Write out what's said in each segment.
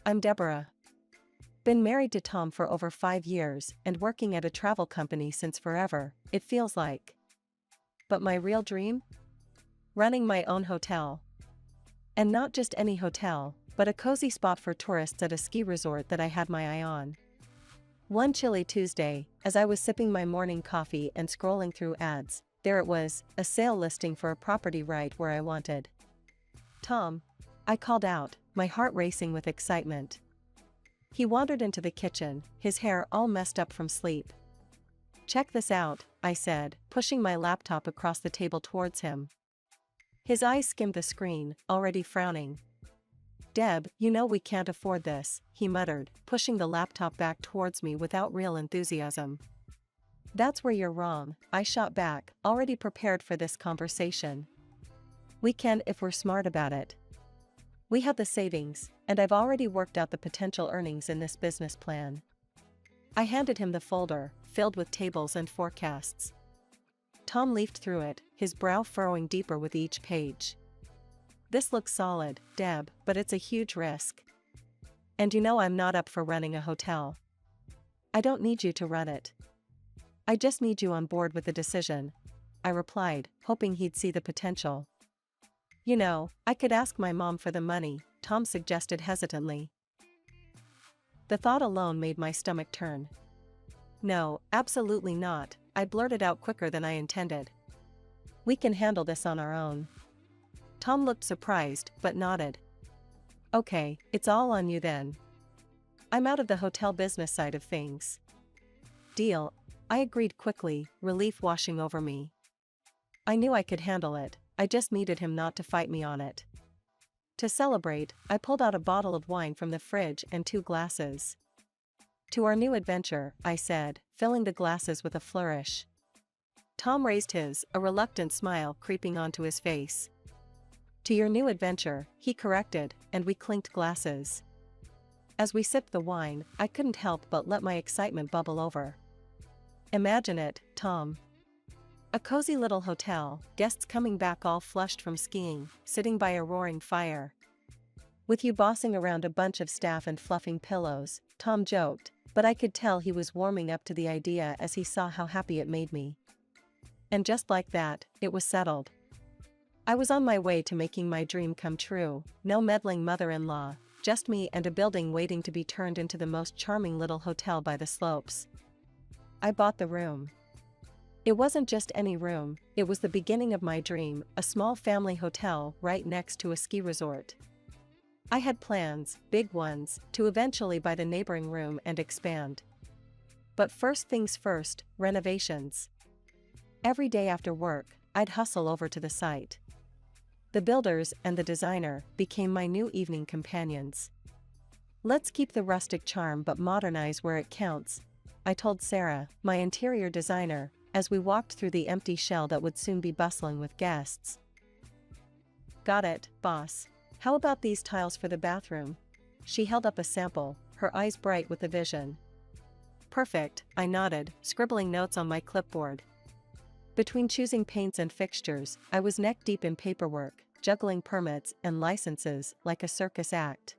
I'm Deborah. Been married to Tom for over 5 years and working at a travel company since forever, it feels like. But my real dream? Running my own hotel. And not just any hotel, but a cozy spot for tourists at a ski resort that I had my eye on. One chilly Tuesday, as I was sipping my morning coffee and scrolling through ads, there it was, a sale listing for a property right where I wanted. Tom, I called out, my heart racing with excitement. He wandered into the kitchen, his hair all messed up from sleep. Check this out, I said, pushing my laptop across the table towards him. His eyes skimmed the screen, already frowning. Deb, you know we can't afford this, he muttered, pushing the laptop back towards me without real enthusiasm. That's where you're wrong, I shot back, already prepared for this conversation. We can if we're smart about it. We have the savings, and I've already worked out the potential earnings in this business plan. I handed him the folder, filled with tables and forecasts. Tom leafed through it, his brow furrowing deeper with each page. This looks solid, Deb, but it's a huge risk. And you know I'm not up for running a hotel. I don't need you to run it. I just need you on board with the decision, I replied, hoping he'd see the potential. You know, I could ask my mom for the money, Tom suggested hesitantly. The thought alone made my stomach turn. No, absolutely not, I blurted out quicker than I intended. We can handle this on our own. Tom looked surprised, but nodded. Okay, it's all on you then. I'm out of the hotel business side of things. Deal, I agreed quickly, relief washing over me. I knew I could handle it, I just needed him not to fight me on it. To celebrate, I pulled out a bottle of wine from the fridge and 2 glasses. To our new adventure, I said, filling the glasses with a flourish. Tom raised his, a reluctant smile creeping onto his face. To your new adventure, he corrected, and we clinked glasses. As we sipped the wine, I couldn't help but let my excitement bubble over. Imagine it, Tom. A cozy little hotel, guests coming back all flushed from skiing, sitting by a roaring fire. With you bossing around a bunch of staff and fluffing pillows, Tom joked, but I could tell he was warming up to the idea as he saw how happy it made me. And just like that, it was settled. I was on my way to making my dream come true, no meddling mother-in-law, just me and a building waiting to be turned into the most charming little hotel by the slopes. I bought the room. It wasn't just any room, it was the beginning of my dream, a small family hotel right next to a ski resort. I had plans, big ones, to eventually buy the neighboring room and expand. But first things first, renovations. Every day after work, I'd hustle over to the site. The builders and the designer became my new evening companions. Let's keep the rustic charm but modernize where it counts, I told Sarah, my interior designer, as we walked through the empty shell that would soon be bustling with guests. Got it, boss. How about these tiles for the bathroom? She held up a sample, her eyes bright with the vision. Perfect, I nodded, scribbling notes on my clipboard. Between choosing paints and fixtures, I was neck-deep in paperwork, juggling permits and licenses like a circus act.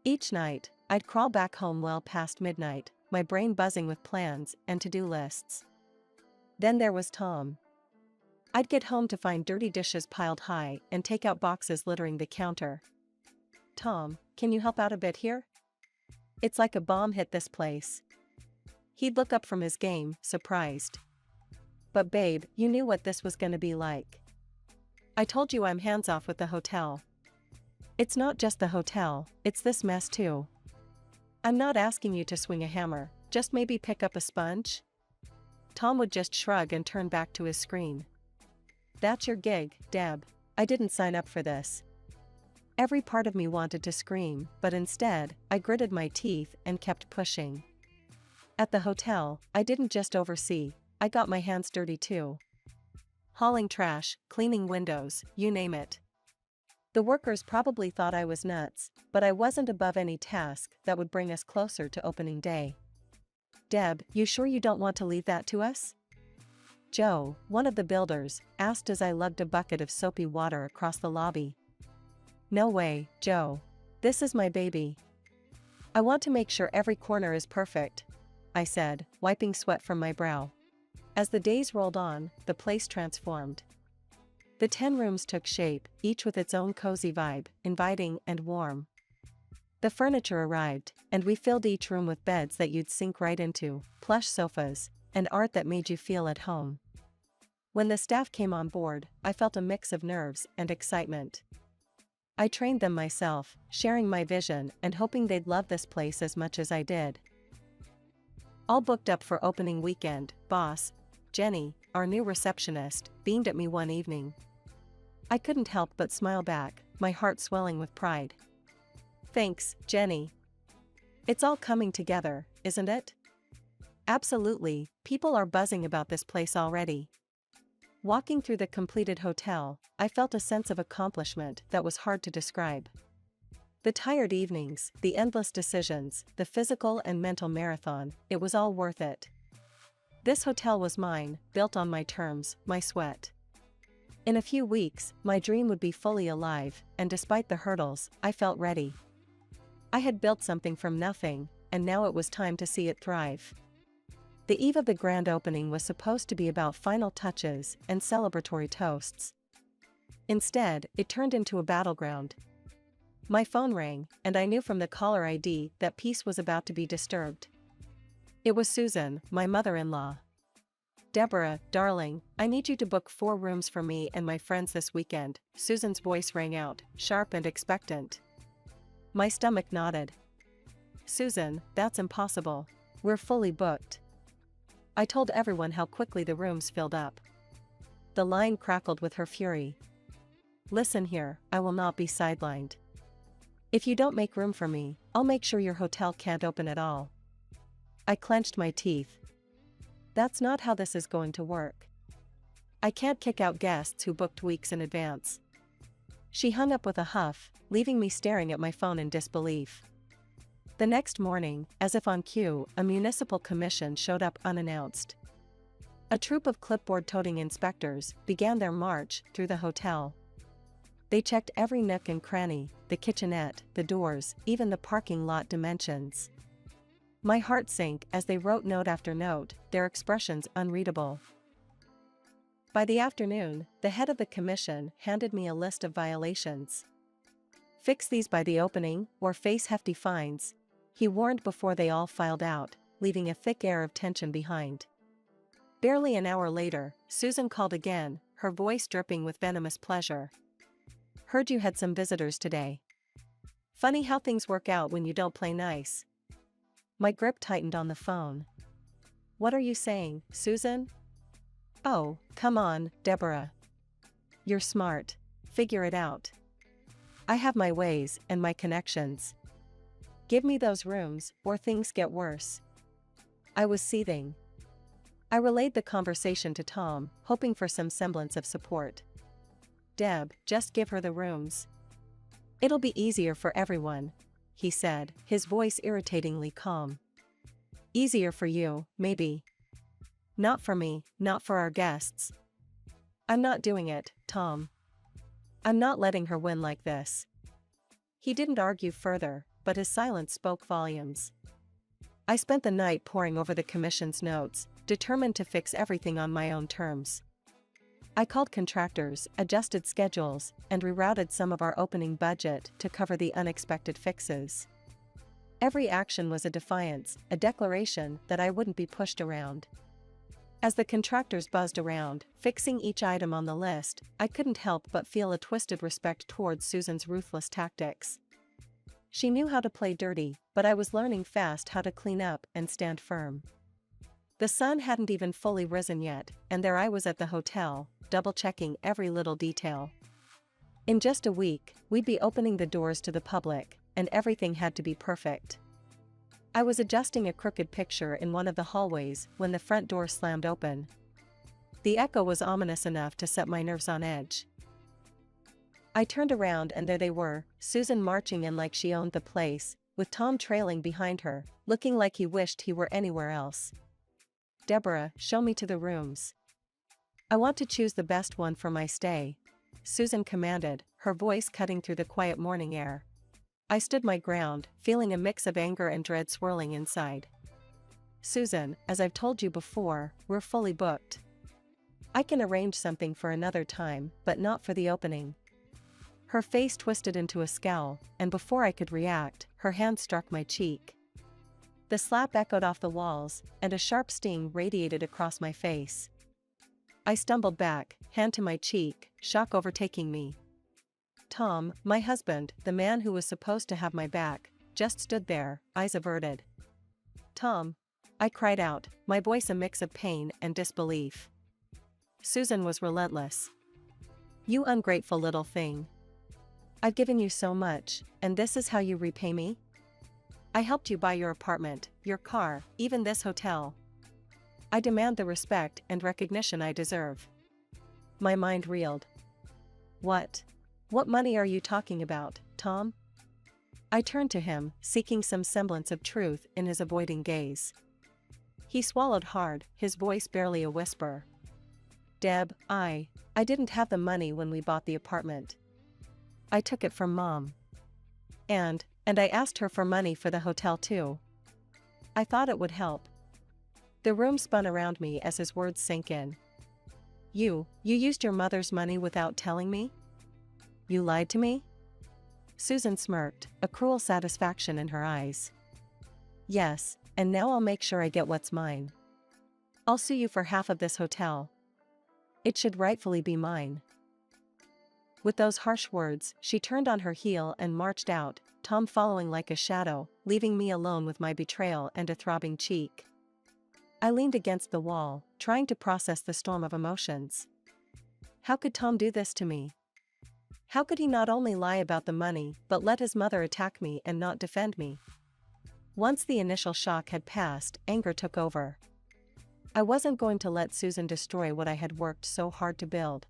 Each night, I'd crawl back home well past midnight, my brain buzzing with plans and to-do lists. Then there was Tom. I'd get home to find dirty dishes piled high and take-out boxes littering the counter. Tom, can you help out a bit here? It's like a bomb hit this place. He'd look up from his game, surprised. But babe, you knew what this was gonna be like. I told you I'm hands-off with the hotel. It's not just the hotel, it's this mess too. I'm not asking you to swing a hammer, just maybe pick up a sponge? Tom would just shrug and turn back to his screen. That's your gig, Deb. I didn't sign up for this. Every part of me wanted to scream, but instead, I gritted my teeth and kept pushing. At the hotel, I didn't just oversee, I got my hands dirty too. Hauling trash, cleaning windows, you name it. The workers probably thought I was nuts, but I wasn't above any task that would bring us closer to opening day. Deb, you sure you don't want to leave that to us? Joe, one of the builders, asked as I lugged a bucket of soapy water across the lobby. No way, Joe. This is my baby. I want to make sure every corner is perfect, I said, wiping sweat from my brow. As the days rolled on, the place transformed. The 10 rooms took shape, each with its own cozy vibe, inviting and warm. The furniture arrived, and we filled each room with beds that you'd sink right into, plush sofas, and art that made you feel at home. When the staff came on board, I felt a mix of nerves and excitement. I trained them myself, sharing my vision and hoping they'd love this place as much as I did. All booked up for opening weekend, boss, Jenny, our new receptionist, beamed at me one evening. I couldn't help but smile back, my heart swelling with pride. Thanks, Jenny. It's all coming together, isn't it? Absolutely, people are buzzing about this place already. Walking through the completed hotel, I felt a sense of accomplishment that was hard to describe. The tired evenings, the endless decisions, the physical and mental marathon, it was all worth it. This hotel was mine, built on my terms, my sweat. In a few weeks, my dream would be fully alive, and despite the hurdles, I felt ready. I had built something from nothing, and now it was time to see it thrive. The eve of the grand opening was supposed to be about final touches and celebratory toasts. Instead, it turned into a battleground. My phone rang, and I knew from the caller ID that peace was about to be disturbed. It was Susan, my mother-in-law. Deborah, darling, I need you to book 4 rooms for me and my friends this weekend, Susan's voice rang out, sharp and expectant. My stomach nodded. Susan, that's impossible. We're fully booked. I told everyone how quickly the rooms filled up. The line crackled with her fury. Listen here, I will not be sidelined. If you don't make room for me, I'll make sure your hotel can't open at all. I clenched my teeth. That's not how this is going to work. I can't kick out guests who booked weeks in advance. She hung up with a huff, leaving me staring at my phone in disbelief. The next morning, as if on cue, a municipal commission showed up unannounced. A troop of clipboard-toting inspectors began their march through the hotel. They checked every nook and cranny, the kitchenette, the doors, even the parking lot dimensions. My heart sank as they wrote note after note, their expressions unreadable. By the afternoon, the head of the commission handed me a list of violations. Fix these by the opening, or face hefty fines, he warned before they all filed out, leaving a thick air of tension behind. Barely an hour later, Susan called again, her voice dripping with venomous pleasure. Heard you had some visitors today. Funny how things work out when you don't play nice. My grip tightened on the phone. What are you saying, Susan? Oh, come on, Deborah. You're smart. Figure it out. I have my ways and my connections. Give me those rooms, or things get worse. I was seething. I relayed the conversation to Tom, hoping for some semblance of support. Deb, just give her the rooms. It'll be easier for everyone, he said, his voice irritatingly calm. Easier for you, maybe. Not for me, not for our guests. I'm not doing it, Tom. I'm not letting her win like this. He didn't argue further, but his silence spoke volumes. I spent the night poring over the commission's notes, determined to fix everything on my own terms. I called contractors, adjusted schedules, and rerouted some of our opening budget to cover the unexpected fixes. Every action was a defiance, a declaration that I wouldn't be pushed around. As the contractors buzzed around, fixing each item on the list, I couldn't help but feel a twisted respect towards Susan's ruthless tactics. She knew how to play dirty, but I was learning fast how to clean up and stand firm. The sun hadn't even fully risen yet, and there I was at the hotel, double-checking every little detail. In just a week, we'd be opening the doors to the public, and everything had to be perfect. I was adjusting a crooked picture in one of the hallways when the front door slammed open. The echo was ominous enough to set my nerves on edge. I turned around and there they were, Susan marching in like she owned the place, with Tom trailing behind her, looking like he wished he were anywhere else. Deborah, show me to the rooms. I want to choose the best one for my stay, Susan commanded, her voice cutting through the quiet morning air. I stood my ground, feeling a mix of anger and dread swirling inside. Susan, as I've told you before, we're fully booked. I can arrange something for another time, but not for the opening. Her face twisted into a scowl, and before I could react, her hand struck my cheek. The slap echoed off the walls, and a sharp sting radiated across my face. I stumbled back, hand to my cheek, shock overtaking me. Tom, my husband, the man who was supposed to have my back, just stood there, eyes averted. Tom! I cried out, my voice a mix of pain and disbelief. Susan was relentless. You ungrateful little thing. I've given you so much, and this is how you repay me? I helped you buy your apartment, your car, even this hotel. I demand the respect and recognition I deserve. My mind reeled. What? What money are you talking about, Tom? I turned to him, seeking some semblance of truth in his avoiding gaze. He swallowed hard, his voice barely a whisper. Deb, I didn't have the money when we bought the apartment. I took it from Mom. And I asked her for money for the hotel too. I thought it would help. The room spun around me as his words sank in. You used your mother's money without telling me? You lied to me? Susan smirked, a cruel satisfaction in her eyes. Yes, and now I'll make sure I get what's mine. I'll sue you for half of this hotel. It should rightfully be mine. With those harsh words, she turned on her heel and marched out, Tom following like a shadow, leaving me alone with my betrayal and a throbbing cheek. I leaned against the wall, trying to process the storm of emotions. How could Tom do this to me? How could he not only lie about the money, but let his mother attack me and not defend me? Once the initial shock had passed, anger took over. I wasn't going to let Susan destroy what I had worked so hard to build.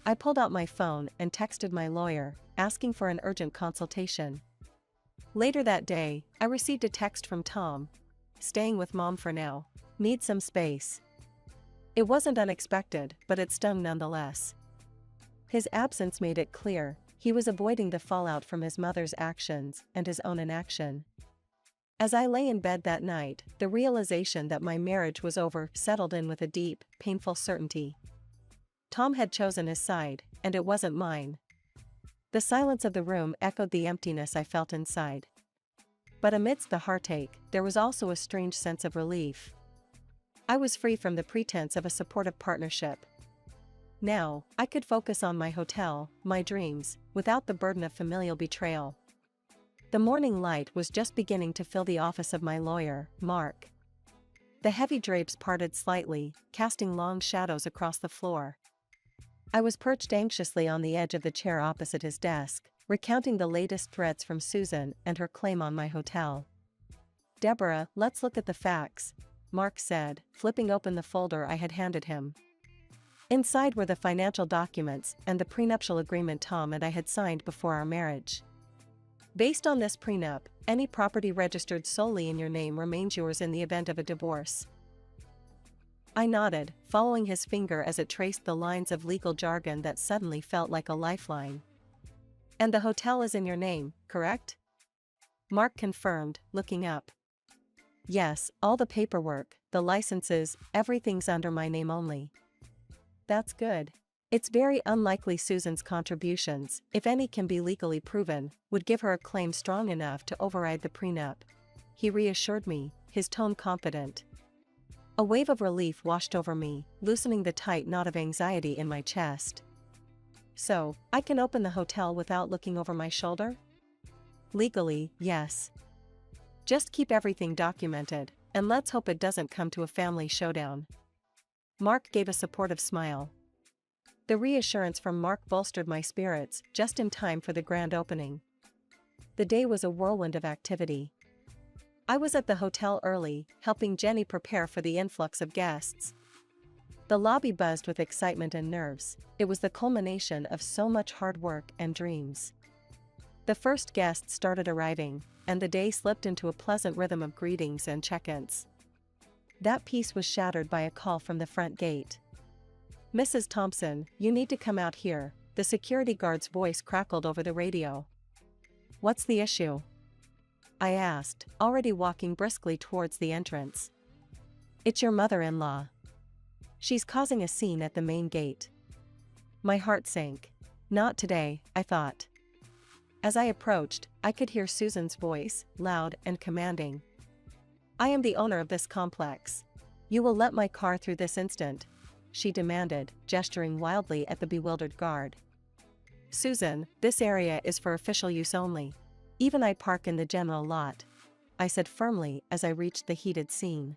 I pulled out my phone and texted my lawyer, asking for an urgent consultation. Later that day, I received a text from Tom. Staying with Mom for now. Need some space. It wasn't unexpected, but it stung nonetheless. His absence made it clear, he was avoiding the fallout from his mother's actions and his own inaction. As I lay in bed that night, the realization that my marriage was over settled in with a deep, painful certainty. Tom had chosen his side, and it wasn't mine. The silence of the room echoed the emptiness I felt inside. But amidst the heartache, there was also a strange sense of relief. I was free from the pretense of a supportive partnership. Now, I could focus on my hotel, my dreams, without the burden of familial betrayal. The morning light was just beginning to fill the office of my lawyer, Mark. The heavy drapes parted slightly, casting long shadows across the floor. I was perched anxiously on the edge of the chair opposite his desk, recounting the latest threats from Susan and her claim on my hotel. Deborah, let's look at the facts, Mark said, flipping open the folder I had handed him. Inside were the financial documents and the prenuptial agreement Tom and I had signed before our marriage. Based on this prenup, any property registered solely in your name remains yours in the event of a divorce. I nodded, following his finger as it traced the lines of legal jargon that suddenly felt like a lifeline. And the hotel is in your name, correct? Mark confirmed, looking up. Yes, all the paperwork, the licenses, everything's under my name only. That's good. It's very unlikely Susan's contributions, if any can be legally proven, would give her a claim strong enough to override the prenup. He reassured me, his tone confident. A wave of relief washed over me, loosening the tight knot of anxiety in my chest. So, I can open the hotel without looking over my shoulder? Legally, yes. Just keep everything documented, and let's hope it doesn't come to a family showdown. Mark gave a supportive smile. The reassurance from Mark bolstered my spirits, just in time for the grand opening. The day was a whirlwind of activity. I was at the hotel early, helping Jenny prepare for the influx of guests. The lobby buzzed with excitement and nerves. It was the culmination of so much hard work and dreams. The first guests started arriving, and the day slipped into a pleasant rhythm of greetings and check-ins. That peace was shattered by a call from the front gate. Mrs. Thompson, you need to come out here, the security guard's voice crackled over the radio. What's the issue?" I asked, already walking briskly towards the entrance. "It's your mother-in-law. She's causing a scene at the main gate." My heart sank. Not today, I thought. As I approached, I could hear Susan's voice, loud and commanding. "I am the owner of this complex. You will let my car through this instant," she demanded, gesturing wildly at the bewildered guard. "Susan, this area is for official use only. Even I park in the general lot," I said firmly as I reached the heated scene.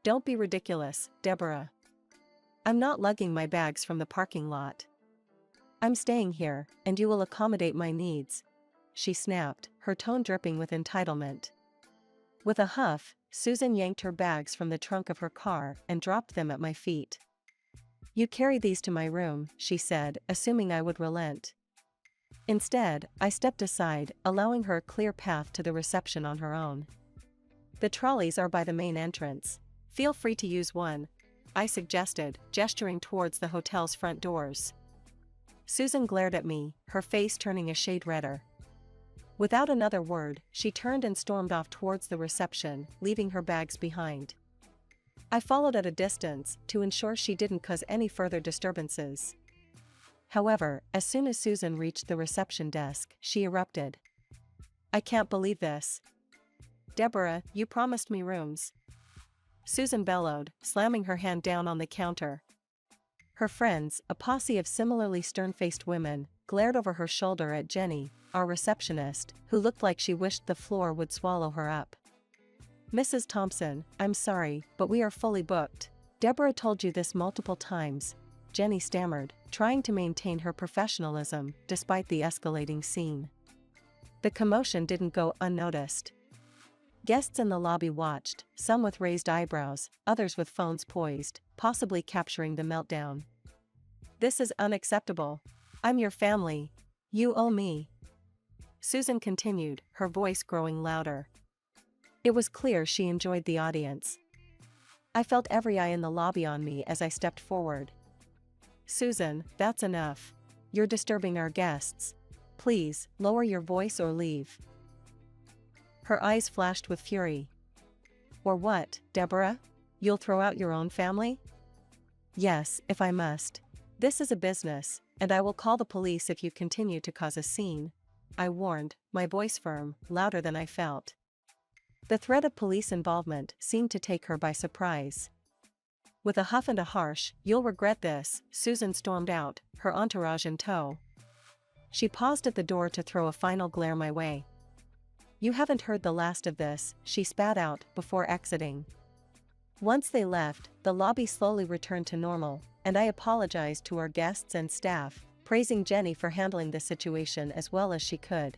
"Don't be ridiculous, Deborah. I'm not lugging my bags from the parking lot. I'm staying here, and you will accommodate my needs," she snapped, her tone dripping with entitlement. With a huff, Susan yanked her bags from the trunk of her car and dropped them at my feet. "You carry these to my room," she said, assuming I would relent. Instead, I stepped aside, allowing her a clear path to the reception on her own. "The trolleys are by the main entrance. Feel free to use one," I suggested, gesturing towards the hotel's front doors. Susan glared at me, her face turning a shade redder. Without another word, she turned and stormed off towards the reception, leaving her bags behind. I followed at a distance, to ensure she didn't cause any further disturbances. However, as soon as Susan reached the reception desk, she erupted. "I can't believe this. Deborah, you promised me rooms," Susan bellowed, slamming her hand down on the counter. Her friends, a posse of similarly stern-faced women, glared over her shoulder at Jenny, our receptionist, who looked like she wished the floor would swallow her up. "Mrs. Thompson, I'm sorry, but we are fully booked. Deborah told you this multiple times," Jenny stammered, trying to maintain her professionalism despite the escalating scene. The commotion didn't go unnoticed. Guests in the lobby watched, some with raised eyebrows, others with phones poised, possibly capturing the meltdown. "This is unacceptable. I'm your family. You owe me," Susan continued, her voice growing louder. It was clear she enjoyed the audience. I felt every eye in the lobby on me as I stepped forward. "Susan, that's enough. You're disturbing our guests. Please, lower your voice or leave." Her eyes flashed with fury. "Or what, Deborah? You'll throw out your own family?" "Yes, if I must. This is a business, and I will call the police if you continue to cause a scene," I warned, my voice firm, louder than I felt. The threat of police involvement seemed to take her by surprise. With a huff and a harsh, "You'll regret this," Susan stormed out, her entourage in tow. She paused at the door to throw a final glare my way. "You haven't heard the last of this," she spat out, before exiting. Once they left, the lobby slowly returned to normal, and I apologized to our guests and staff, praising Jenny for handling the situation as well as she could.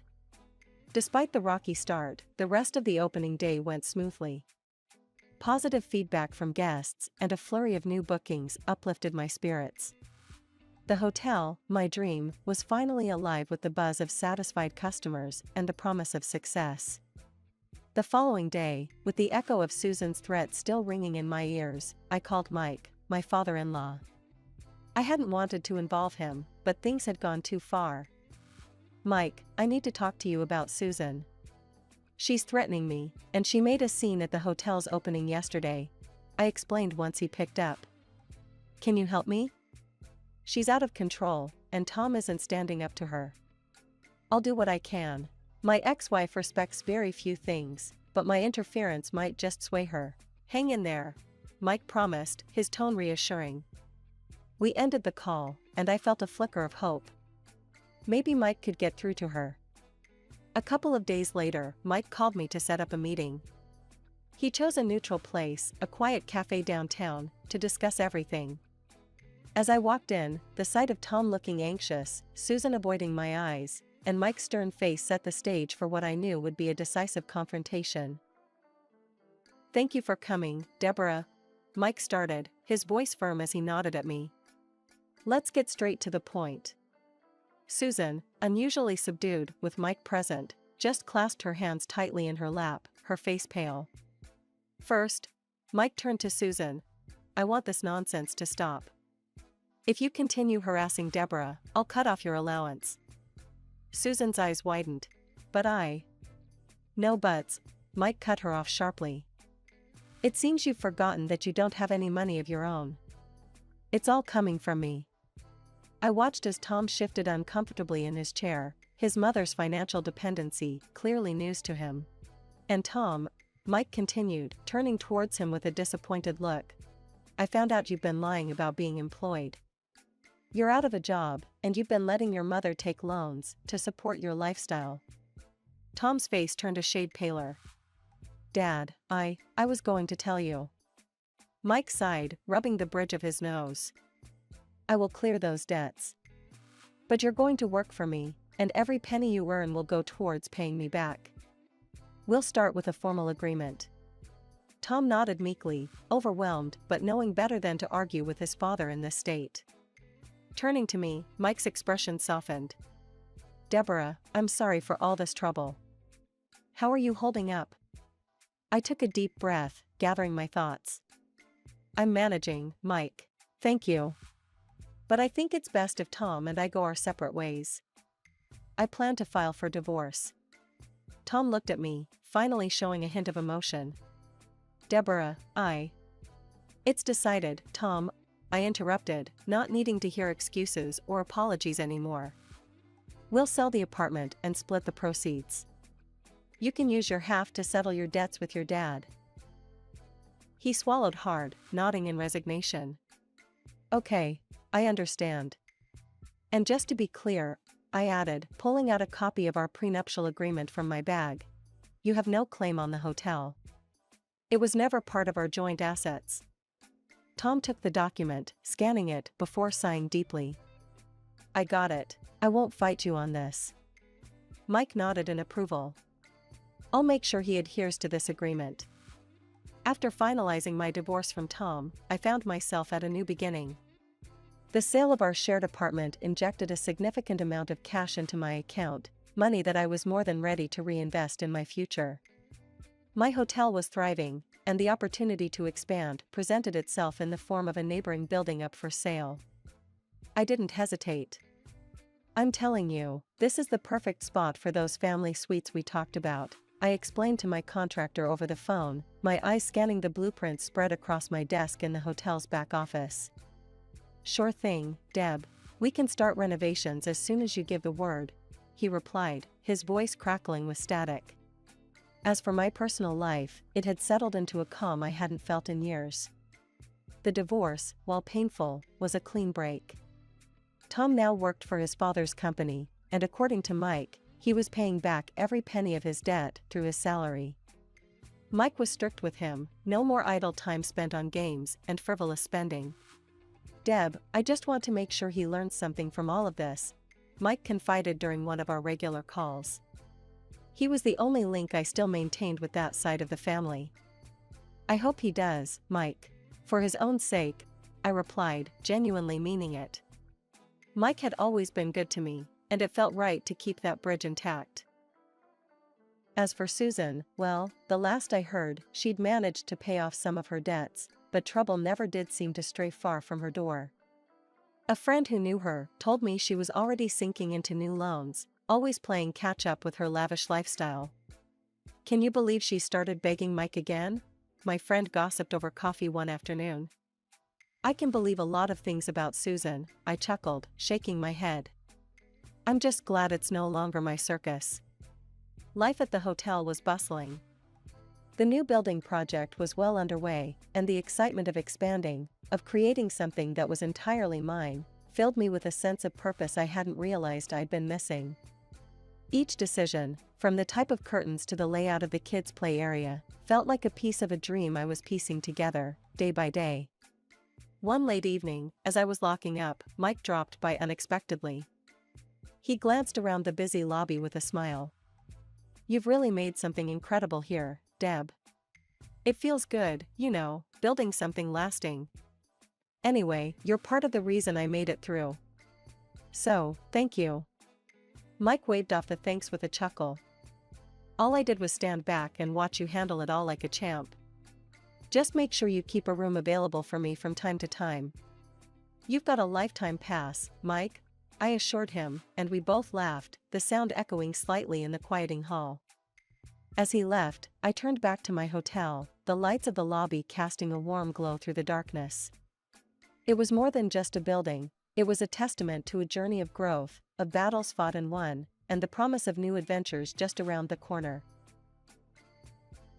Despite the rocky start, the rest of the opening day went smoothly. Positive feedback from guests and a flurry of new bookings uplifted my spirits. The hotel, my dream, was finally alive with the buzz of satisfied customers and the promise of success. The following day, with the echo of Susan's threat still ringing in my ears, I called Mike, my father-in-law. I hadn't wanted to involve him, but things had gone too far. "Mike, I need to talk to you about Susan. She's threatening me, and she made a scene at the hotel's opening yesterday," I explained once he picked up. "Can you help me? She's out of control, and Tom isn't standing up to her." "I'll do what I can. My ex-wife respects very few things, but my interference might just sway her." "Hang in there," Mike promised, his tone reassuring. We ended the call, and I felt a flicker of hope. Maybe Mike could get through to her. A couple of days later, Mike called me to set up a meeting. He chose a neutral place, a quiet cafe downtown, to discuss everything. As I walked in, the sight of Tom looking anxious, Susan avoiding my eyes, and Mike's stern face set the stage for what I knew would be a decisive confrontation. "Thank you for coming, Deborah," Mike started, his voice firm as he nodded at me. "Let's get straight to the point." Susan, unusually subdued with Mike present, just clasped her hands tightly in her lap, her face pale. "First," Mike turned to Susan, "I want this nonsense to stop. If you continue harassing Deborah, I'll cut off your allowance." Susan's eyes widened. But No buts, Mike cut her off sharply. It seems you've forgotten that you don't have any money of your own. It's all coming from me. I watched as Tom shifted uncomfortably in his chair, his mother's financial dependency clearly news to him. And Tom, Mike continued, turning towards him with a disappointed look. I found out you've been lying about being employed. You're out of a job, and you've been letting your mother take loans to support your lifestyle. Tom's face turned a shade paler. Dad, I was going to tell you. Mike sighed, rubbing the bridge of his nose. I will clear those debts. But you're going to work for me, and every penny you earn will go towards paying me back. We'll start with a formal agreement. Tom nodded meekly, overwhelmed but knowing better than to argue with his father in this state. Turning to me, Mike's expression softened. Deborah, I'm sorry for all this trouble. How are you holding up? I took a deep breath, gathering my thoughts. I'm managing, Mike. Thank you. But I think it's best if Tom and I go our separate ways. I plan to file for divorce. Tom looked at me, finally showing a hint of emotion. Deborah, It's decided, Tom, I interrupted, not needing to hear excuses or apologies anymore. We'll sell the apartment and split the proceeds. You can use your half to settle your debts with your dad. He swallowed hard, nodding in resignation. Okay, I understand. And just to be clear, I added, pulling out a copy of our prenuptial agreement from my bag. You have no claim on the hotel. It was never part of our joint assets. Tom took the document, scanning it before sighing deeply. I got it. I won't fight you on this. Mike nodded in approval. I'll make sure he adheres to this agreement. After finalizing my divorce from Tom, I found myself at a new beginning. The sale of our shared apartment injected a significant amount of cash into my account, money that I was more than ready to reinvest in my future. My hotel was thriving, and the opportunity to expand presented itself in the form of a neighboring building up for sale. I didn't hesitate. I'm telling you, this is the perfect spot for those family suites we talked about, I explained to my contractor over the phone, my eyes scanning the blueprints spread across my desk in the hotel's back office. Sure thing, Deb. We can start renovations as soon as you give the word, he replied, his voice crackling with static. As for my personal life, it had settled into a calm I hadn't felt in years. The divorce, while painful, was a clean break. Tom now worked for his father's company, and according to Mike, he was paying back every penny of his debt through his salary. Mike was strict with him, no more idle time spent on games and frivolous spending. Deb, I just want to make sure he learns something from all of this, Mike confided during one of our regular calls. He was the only link I still maintained with that side of the family. I hope he does, Mike. For his own sake, I replied, genuinely meaning it. Mike had always been good to me, and it felt right to keep that bridge intact. As for Susan, well, the last I heard, she'd managed to pay off some of her debts, but trouble never did seem to stray far from her door. A friend who knew her told me she was already sinking into new loans, always playing catch-up with her lavish lifestyle. Can you believe she started begging Mike again? My friend gossiped over coffee one afternoon. I can believe a lot of things about Susan, I chuckled, shaking my head. I'm just glad it's no longer my circus. Life at the hotel was bustling. The new building project was well underway, and the excitement of expanding, of creating something that was entirely mine, filled me with a sense of purpose I hadn't realized I'd been missing. Each decision, from the type of curtains to the layout of the kids' play area, felt like a piece of a dream I was piecing together, day by day. One late evening, as I was locking up, Mike dropped by unexpectedly. He glanced around the busy lobby with a smile. You've really made something incredible here, Deb. It feels good, you know, building something lasting. Anyway, you're part of the reason I made it through. So, thank you. Mike waved off the thanks with a chuckle. All I did was stand back and watch you handle it all like a champ. Just make sure you keep a room available for me from time to time. You've got a lifetime pass, Mike. I assured him, and we both laughed, the sound echoing slightly in the quieting hall. As he left, I turned back to my hotel, the lights of the lobby casting a warm glow through the darkness. It was more than just a building, it was a testament to a journey of growth, of battles fought and won, and the promise of new adventures just around the corner.